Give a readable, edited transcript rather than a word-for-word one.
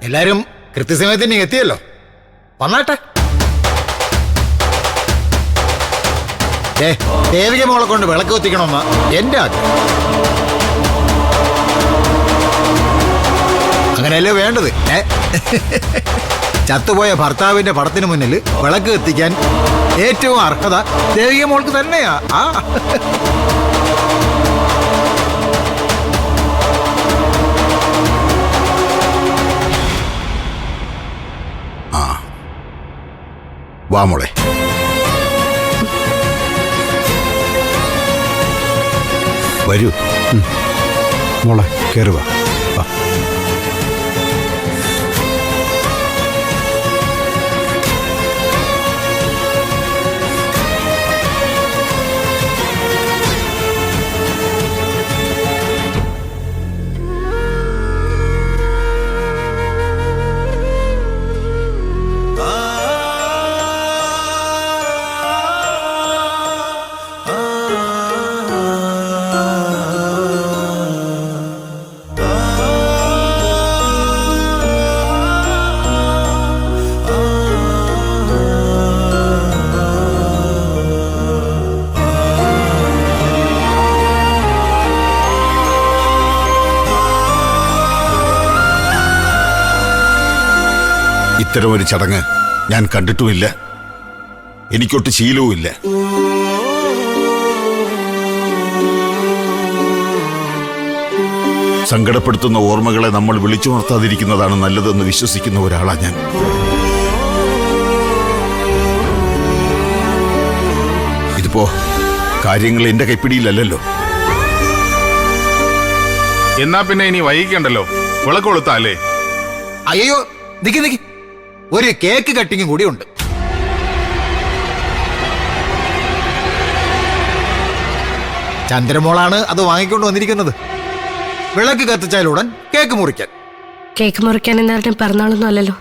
എല്ലാരും കൃത്യസമയത്തിന് എത്തിയല്ലോ, വന്നാട്ടെ. ദേവിക മോളെ കൊണ്ട് വിളക്ക് കത്തിക്കണമെന്ന എന്റെ ആഗ്രഹം. അങ്ങനെയല്ലേ വേണ്ടത്. ചത്തുപോയ ഭർത്താവിന്റെ പടത്തിന് മുന്നിൽ വിളക്ക് കത്തിക്കാൻ ഏറ്റവും അർഹത ദേവിക മോൾക്ക് തന്നെയാ. വാ മോളെ. വരൂ മോളെ, കയറുക. ഇത്തരമൊരു ചടങ്ങ് ഞാൻ കണ്ടിട്ടുമില്ല, എനിക്കൊട്ട് ശീലവുമില്ല. സങ്കടപ്പെടുത്തുന്ന ഓർമ്മകളെ നമ്മൾ വിളിച്ചുണർത്താതിരിക്കുന്നതാണ് നല്ലതെന്ന് വിശ്വസിക്കുന്ന ഒരാളാ ഞാൻ. ഇതിപ്പോ കാര്യങ്ങൾ എന്റെ കൈപ്പിടിയിലല്ലോ. എന്നാ പിന്നെ ഇനി വൈകിക്കണ്ടല്ലോ, വിളക്ക് കൊളുത്താലേ? അയ്യോ, നിക്ക്, ഒരു കേക്ക് കട്ടിങ്ങും കൂടി ഉണ്ട്. ചന്ദ്രമോളാണ് അത് വാങ്ങിക്കൊണ്ട് വന്നിരിക്കുന്നത്. വിളക്ക് കത്തിച്ചാലുടൻ കേക്ക് മുറിക്കാൻ. കേക്ക് മുറിക്കാൻ എന്തായാലും പറഞ്ഞാളൊന്നും അല്ലല്ലോ.